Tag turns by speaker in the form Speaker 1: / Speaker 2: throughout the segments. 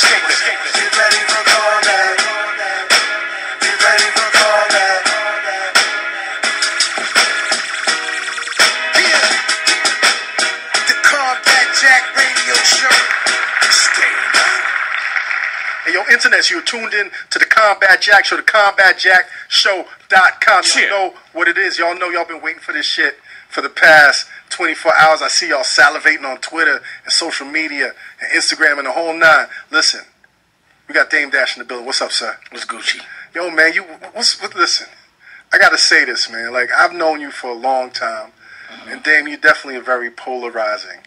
Speaker 1: Get ready for combat. Get ready for combat. Yeah. The Combat Jack Radio Show.
Speaker 2: Hey, yo, internet, you're tuned in to the Combat Jack Show, the CombatJackShow.com. Y'all know what it is. Y'all know y'all been waiting for this shit for the past 24 hours. I see y'all salivating on Twitter and social media and Instagram and the whole nine. Listen, we got Dame Dash in the building. What's up, sir?
Speaker 3: What's Gucci?
Speaker 2: Yo, man, listen, I got to say this, man. Like, I've known you for a long time, and Dame, you're definitely a very polarizing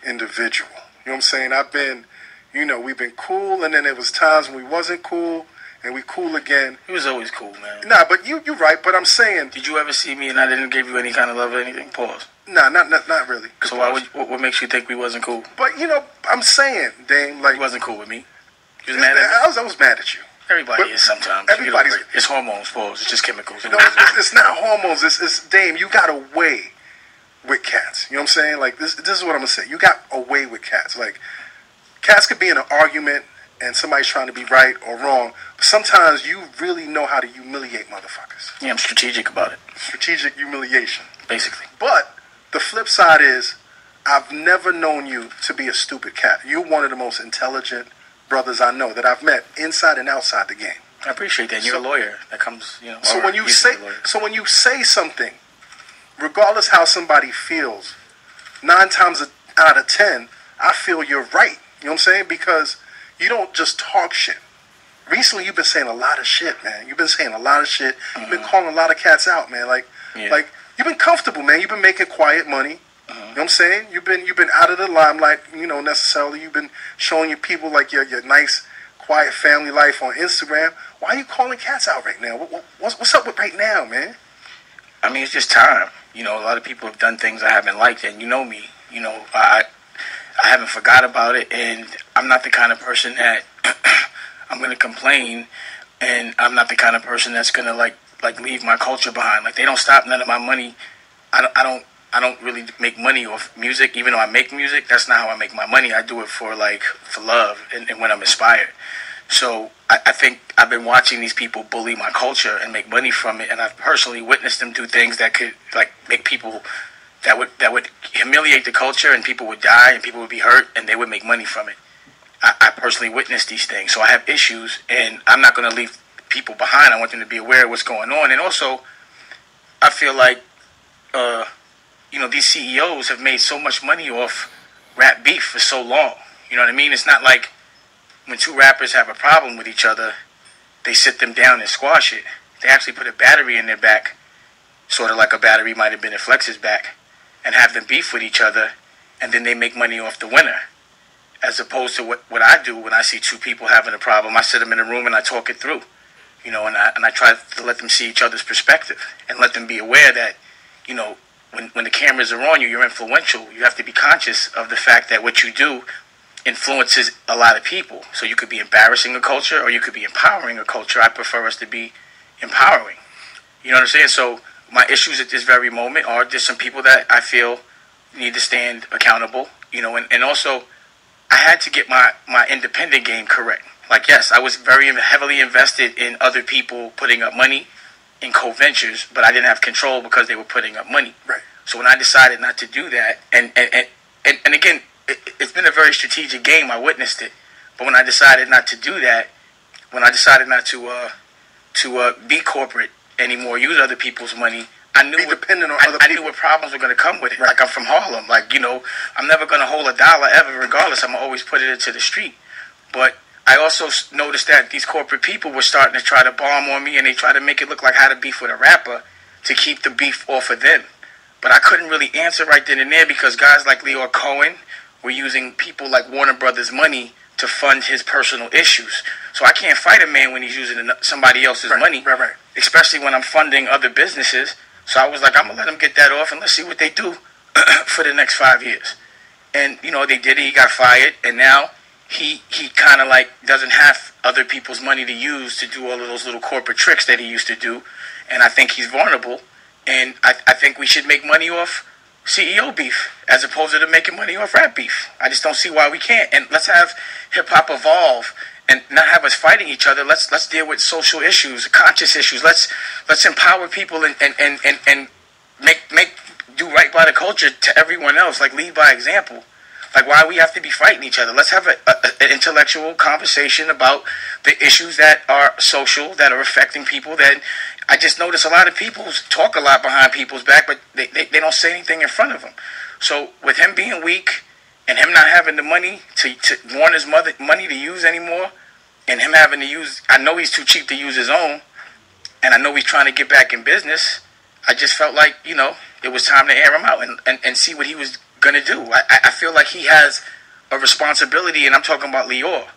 Speaker 2: individual. You know what I'm saying? We've been cool, and then there was times when we wasn't cool, and we cool again.
Speaker 3: He was always cool, man.
Speaker 2: Nah, but you're right. But I'm saying,
Speaker 3: did you ever see me and I didn't give you any kind of love or anything? Pause.
Speaker 2: Nah, not really.
Speaker 3: So what makes you think we wasn't cool?
Speaker 2: But I'm saying, Dame, like,
Speaker 3: you wasn't cool with me. You was mad at me?
Speaker 2: I was mad at you.
Speaker 3: Everybody is sometimes. It's hormones, pause. It's just chemicals.
Speaker 2: It's not hormones. It's Dame. You got a way with cats. You know what I'm saying? Like, this is what I'm gonna say. You got a way with cats. Like, cats could be in an argument and somebody's trying to be right or wrong, but sometimes you really know how to humiliate motherfuckers.
Speaker 3: Yeah, I'm strategic about it.
Speaker 2: Strategic humiliation.
Speaker 3: Basically.
Speaker 2: But the flip side is, I've never known you to be a stupid cat. You're one of the most intelligent brothers I know that I've met inside and outside the game.
Speaker 3: I appreciate that. You're a lawyer. That comes,
Speaker 2: So when you say something, regardless how somebody feels, 9 times out of 10, I feel you're right. You know what I'm saying? Because you don't just talk shit. Recently, you've been saying a lot of shit, man. You've been saying a lot of shit. You've been calling a lot of cats out, man. Like you've been comfortable, man. You've been making quiet money. You know what I'm saying? You've been out of the limelight, necessarily. You've been showing your people like your nice, quiet family life on Instagram. Why are you calling cats out right now? What's up with right now, man?
Speaker 3: I mean, it's just time. A lot of people have done things I haven't liked, and you know me. I haven't forgot about it, and I'm not the kind of person that I'm going to complain, and I'm not the kind of person that's going to like leave my culture behind. Like, they don't stop none of my money. I don't really make money off music, even though I make music. That's not how I make my money. I do it for love and when I'm inspired. So I think I've been watching these people bully my culture and make money from it, and I've personally witnessed them do things that could make people that would humiliate the culture, and people would die and people would be hurt, and they would make money from it. I personally witnessed these things, so I have issues, and I'm not going to leave people behind. I want them to be aware of what's going on, and also I feel like these CEOs have made so much money off rap beef for so long. You know what I mean? It's not like when two rappers have a problem with each other, they sit them down and squash it. They actually put a battery in their back, sort of like a battery might have been in Flex's back, and have them beef with each other, and then they make money off the winner. As opposed to what I do when I see two people having a problem, I sit them in a room and I talk it through, and I try to let them see each other's perspective and let them be aware that, when the cameras are on you, you're influential. You have to be conscious of the fact that what you do influences a lot of people. So you could be embarrassing a culture or you could be empowering a culture. I prefer us to be empowering. You know what I'm saying? So my issues at this very moment are there's some people that I feel need to stand accountable, and also I had to get my independent game correct. Like, yes, I was very heavily invested in other people putting up money in co-ventures, but I didn't have control because they were putting up money.
Speaker 2: Right.
Speaker 3: So when I decided not to do that, and again, it's been a very strategic game. I witnessed it. But when I decided not to do that, when I decided not to be corporate anymore, use other people's money, I knew I knew what problems were going to come with it. Right. Like, I'm from Harlem. I'm never going to hold a dollar ever, regardless. I'm going to always put it into the street. But I also noticed that these corporate people were starting to try to bomb on me, and they try to make it look like I had a beef with a rapper to keep the beef off of them. But I couldn't really answer right then and there because guys like Leor Cohen were using people like Warner Brothers' money to fund his personal issues. So I can't fight a man when he's using somebody else's money,
Speaker 2: right.
Speaker 3: Especially when I'm funding other businesses. So I was like, I'm going to let him get that off, and let's see what they do for the next 5 years. And, they did it. He got fired, and now he kind of doesn't have other people's money to use to do all of those little corporate tricks that he used to do. And I think he's vulnerable. And I think we should make money off CEO beef as opposed to them making money off rap beef. I just don't see why we can't. And let's have hip hop evolve and not have us fighting each other. Let's deal with social issues, conscious issues. Let's empower people and make do right by the culture to everyone else. Like lead by example. Like why we have to be fighting each other. Let's have an intellectual conversation about the issues that are social, that are affecting people. That I just notice a lot of people talk a lot behind people's back, but they don't say anything in front of them. So with him being weak and him not having the money to warn his money to use anymore, and him having to use, I know he's too cheap to use his own, and I know he's trying to get back in business. I just felt like, it was time to air him out and see what he was going to do. I feel like he has a responsibility, and I'm talking about Leor,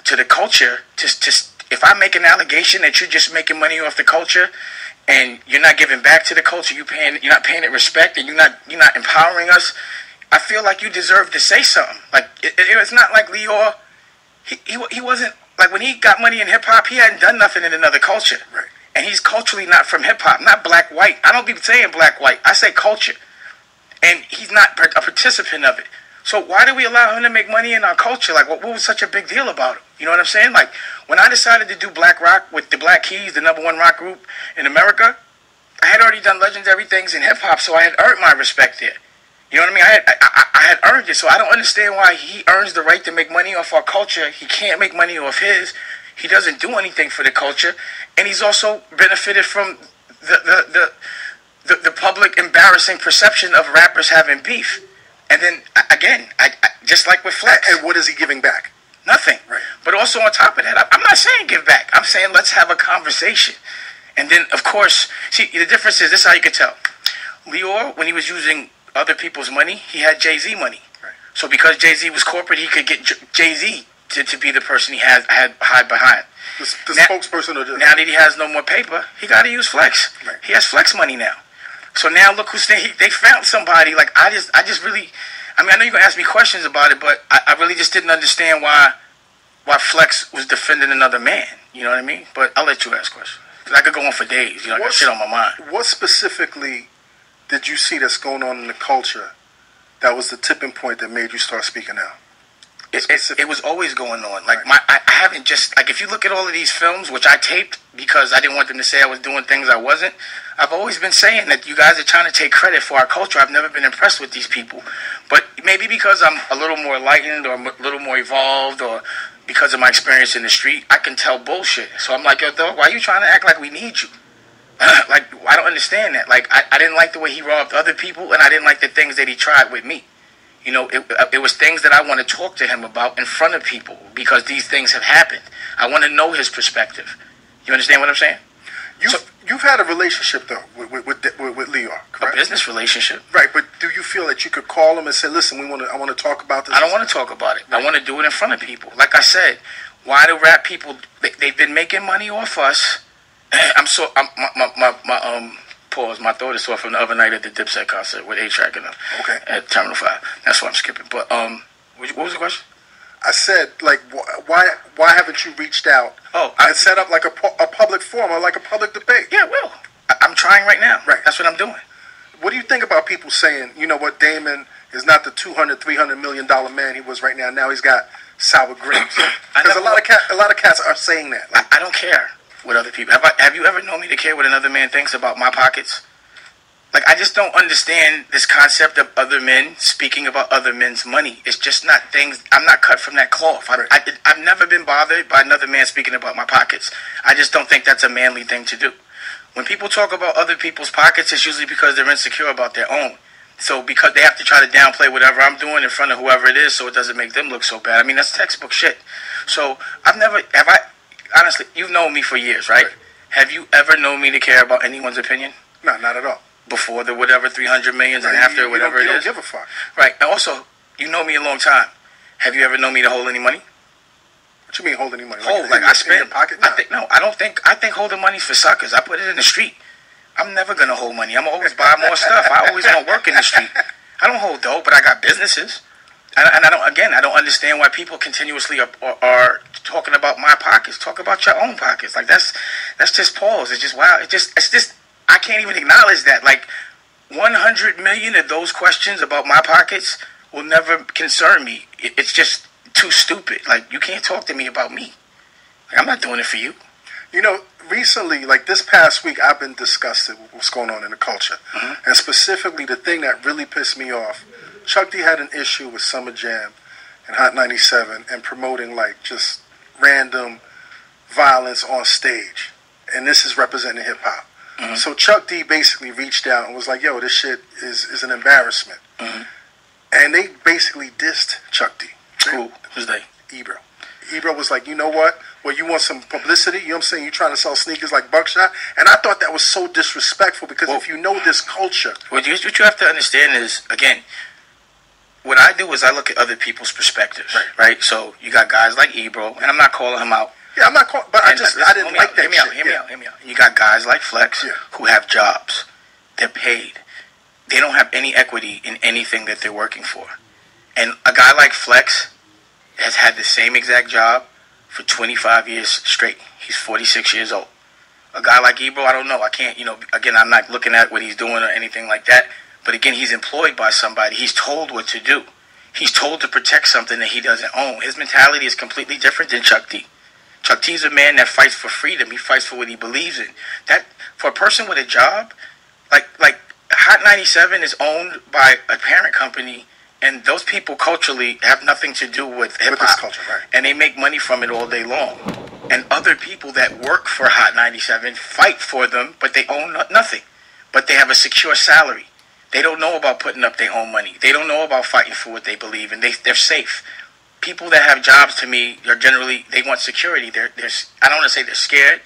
Speaker 3: to the culture. If I make an allegation that you're just making money off the culture and you're not giving back to the culture, you're not paying it respect, and you're not empowering us, I feel like you deserve to say something. Like it's not like Leor, he wasn't, like when he got money in hip hop, he hadn't done nothing in another culture.
Speaker 2: Right.
Speaker 3: And he's culturally not from hip hop, not black white. I don't be saying black white. I say culture. And he's not a participant of it. So why do we allow him to make money in our culture? Like, what was such a big deal about him? You know what I'm saying? Like, when I decided to do Black Rock with the Black Keys, the #1 rock group in America, I had already done legendary things in hip-hop, so I had earned my respect there. You know what I mean? I had earned it, so I don't understand why he earns the right to make money off our culture. He can't make money off his. He doesn't do anything for the culture. And he's also benefited from the public embarrassing perception of rappers having beef. And then, again, I just like with Flex.
Speaker 2: And what is he giving back?
Speaker 3: Nothing.
Speaker 2: Right.
Speaker 3: But also on top of that, I'm not saying give back. I'm saying let's have a conversation. And then, of course, see, the difference is, this is how you can tell. Leor, when he was using other people's money, he had Jay-Z money.
Speaker 2: Right.
Speaker 3: So because Jay-Z was corporate, he could get Jay-Z to be the person he had hide behind.
Speaker 2: The spokesperson of the...
Speaker 3: Now that he has no more paper, he got to use Flex.
Speaker 2: Right.
Speaker 3: He has Flex money now. So now look who's they found somebody. Like I just really, I mean, I know you're gonna ask me questions about it, but I really just didn't understand why Flex was defending another man. You know what I mean? But I'll let you ask questions. 'Cause I could go on for days. I got shit on my mind.
Speaker 2: What specifically did you see that's going on in the culture that was the tipping point that made you start speaking out?
Speaker 3: It was always going on. Like I haven't just, like, if you look at all of these films, which I taped because I didn't want them to say I was doing things I wasn't. I've always been saying that you guys are trying to take credit for our culture. I've never been impressed with these people, but maybe because I'm a little more enlightened or a little more evolved, or because of my experience in the street, I can tell bullshit. So I'm like, yo, dog, why are you trying to act like we need you? Like, I don't understand that. Like, I didn't like the way he robbed other people, and I didn't like the things that he tried with me. You know, it was things that I want to talk to him about in front of people because these things have happened. I want to know his perspective. You understand what I'm saying?
Speaker 2: You've had a relationship though with Leor, correct?
Speaker 3: A business relationship,
Speaker 2: right? But do you feel that you could call him and say, "Listen, I want to talk about this"?
Speaker 3: I don't want to talk about it. I want to do it in front of people. Like I said, why do rap people? They've been making money off us. Pause. My throat is sore from the other night at the Dipset concert with A-Track and them.
Speaker 2: Okay.
Speaker 3: At Terminal 5. That's why I'm skipping. But what was the question?
Speaker 2: I said, like, why haven't you reached out? And set up like a public forum or like a public debate?
Speaker 3: Yeah, well, I'm trying right now.
Speaker 2: Right.
Speaker 3: That's what I'm doing.
Speaker 2: What do you think about people saying, you know what, Damon is not the $200-300 million man he was right now. Now he's got sour grapes. Because a lot of cats are saying that. Like,
Speaker 3: I don't care what other people. Have you ever known me to care what another man thinks about my pockets? Like, I just don't understand this concept of other men speaking about other men's money. It's just not things. I'm not cut from that cloth. I've never been bothered by another man speaking about my pockets. I just don't think that's a manly thing to do. When people talk about other people's pockets, it's usually because they're insecure about their own. So because they have to try to downplay whatever I'm doing in front of whoever it is so it doesn't make them look so bad. I mean, that's textbook shit. So honestly, you've known me for years, right? Have you ever known me to care about anyone's opinion?
Speaker 2: No, not at all.
Speaker 3: Before the whatever 300 millions and after whatever it is.
Speaker 2: You don't give a fuck.
Speaker 3: Right. And also, you know me a long time. Have you ever known me to hold any money?
Speaker 2: What you mean hold any money?
Speaker 3: Hold, like I spend.
Speaker 2: In your pocket?
Speaker 3: No. I think holding money's for suckers. I put it in the street. I'm never gonna hold money. I'm always buy more stuff. I always want to work in the street. I don't hold dough, but I got businesses. And I don't understand why people continuously are talking about my pockets. Talk about your own pockets. Like that's just pause. It's just wow. It's just I can't even acknowledge that. Like 100 million of those questions about my pockets will never concern me. It's just too stupid. Like, you can't talk to me about me. Like, I'm not doing it for you.
Speaker 2: You know, recently, like this past week, I've been disgusted with what's going on in the culture. And specifically, the thing that really pissed me off, Chuck D had an issue with Summer Jam and Hot 97 and promoting, like, just random violence on stage. And this is representing hip-hop. So Chuck D basically reached out and was like, yo, this shit is an embarrassment. And they basically dissed Chuck D.
Speaker 3: Who's they?
Speaker 2: Ebro. Ebro was like, you know what? Well, you want some publicity? You know what I'm saying? You're trying to sell sneakers like Buckshot? And I thought that was so disrespectful because if you know this culture...
Speaker 3: What you have to understand is, again, what I do is I look at other people's perspectives, right? So you got guys like Ebro, and I'm not calling him out.
Speaker 2: Yeah, I'm not calling... But I didn't like that shit.
Speaker 3: Hear me out. And you got guys like Flex who have jobs. They're paid. They don't have any equity in anything that they're working for. And a guy like Flex has had the same exact job for 25 years straight. He's 46 years old. A guy like Ebro, I don't know. I can't, again, I'm not looking at what he's doing or anything like that. But again, he's employed by somebody. He's told what to do. He's told to protect something that he doesn't own. His mentality is completely different than Chuck D. Chuck D's a man that fights for freedom. He fights for what he believes in. That, for a person with a job, like Hot 97 is owned by a parent company, and those people culturally have nothing to do with hip-hop.
Speaker 2: With this culture, right.
Speaker 3: And they make money from it all day long. And other people that work for Hot 97 fight for them, but they own nothing. But they have a secure salary. They don't know about putting up their own money. They don't know about fighting for what they believe in. They're safe. People that have jobs, to me, are generally, they want security. They're I don't want to say they're scared,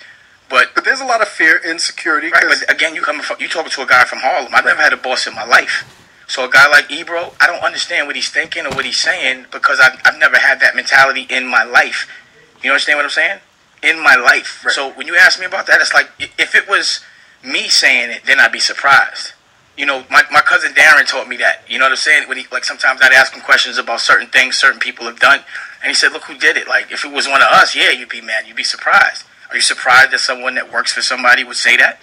Speaker 3: but
Speaker 2: there's a lot of fear, insecurity.
Speaker 3: Right, but again, you talking to a guy from Harlem. I've never had a boss in my life. So a guy like Ebro, I don't understand what he's thinking or what he's saying because I've never had that mentality in my life. You understand what I'm saying? In my life. Right. So when you ask me about that, it's like, if it was me saying it, then I'd be surprised. My cousin Darren taught me that. You know what I'm saying? When sometimes I'd ask him questions about certain things certain people have done, and he said, look who did it. Like, if it was one of us, yeah, you'd be mad. You'd be surprised. Are you surprised that someone that works for somebody would say that?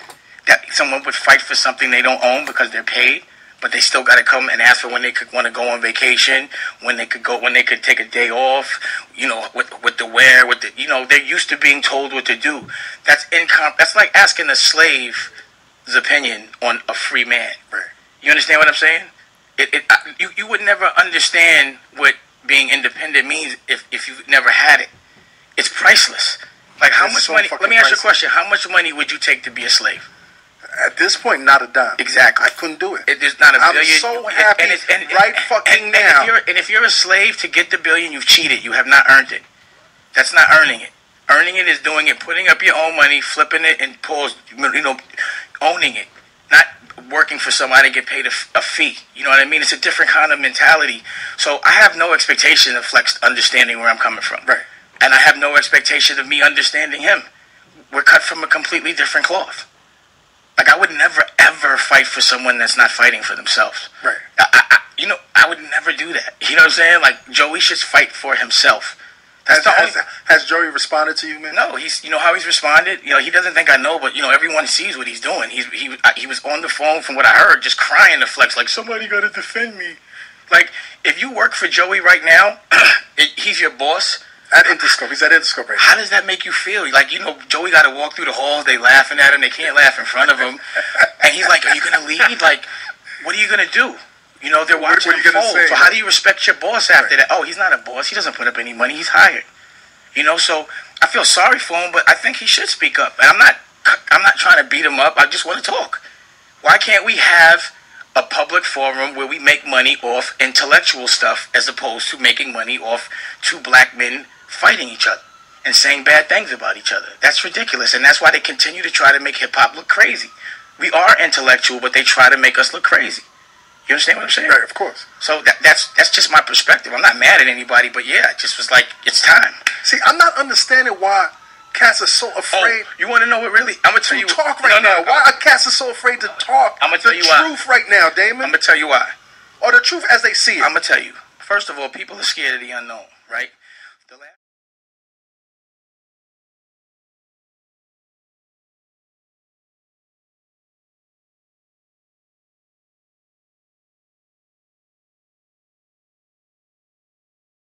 Speaker 3: That someone would fight for something they don't own because they're paid, but they still got to come and ask for when they could want to go on vacation, when they could take a day off, what to wear, they're used to being told what to do. That's like asking a slave's opinion on a free man.
Speaker 2: Right.
Speaker 3: You understand what I'm saying? You would never understand what being independent means if you've never had it. It's priceless. Like, how much money? Let me ask you a question. How much money would you take to be a slave?
Speaker 2: At this point, not a dime.
Speaker 3: Exactly.
Speaker 2: I couldn't do it.
Speaker 3: There's not a billion.
Speaker 2: I'm so happy now.
Speaker 3: And if you're a slave, to get the billion, you've cheated. You have not earned it. That's not earning it. Earning it is doing it, putting up your own money, flipping it, and owning it. Not working for somebody to get paid a fee. You know what I mean? It's a different kind of mentality. So I have no expectation of Flex understanding where I'm coming from.
Speaker 2: Right.
Speaker 3: And I have no expectation of me understanding him. We're cut from a completely different cloth. Like, I would never, ever fight for someone that's not fighting for themselves.
Speaker 2: Right.
Speaker 3: I would never do that. You know what I'm saying? Like, Joey should fight for himself.
Speaker 2: Has Joey responded to you, man?
Speaker 3: No, how he's responded. He doesn't think I know, but everyone sees what he's doing. He was on the phone, from what I heard, just crying to Flex, like, somebody got to defend me. Like, if you work for Joey right now, he's your boss.
Speaker 2: At Interscope. He's at Interscope right now.
Speaker 3: How does that make you feel? Like, Joey got to walk through the halls. They laughing at him. They can't laugh in front of him. And he's like, are you going to lead? Like, what are you going to do? They're watching him fold. So how do you respect your boss after that? Oh, he's not a boss. He doesn't put up any money. He's hired. So I feel sorry for him, but I think he should speak up. And I'm not trying to beat him up. I just want to talk. Why can't we have a public forum where we make money off intellectual stuff as opposed to making money off two black men fighting each other and saying bad things about each other? That's ridiculous, and that's why they continue to try to make hip-hop look crazy. We are intellectual, but they try to make us look crazy. You understand what I'm saying?
Speaker 2: Right, of course.
Speaker 3: So that's just my perspective. I'm not mad at anybody, but yeah, it just was like, it's time.
Speaker 2: See, I'm not understanding why cats are so afraid.
Speaker 3: You want to know what really? I'm gonna tell you.
Speaker 2: Talk right now. Why are cats are so afraid to talk?
Speaker 3: I'm gonna tell you why.
Speaker 2: The truth right now, Damon.
Speaker 3: I'm gonna tell you why.
Speaker 2: Or the truth as they see it.
Speaker 3: I'm gonna tell you. First of all, people are scared of the unknown, right?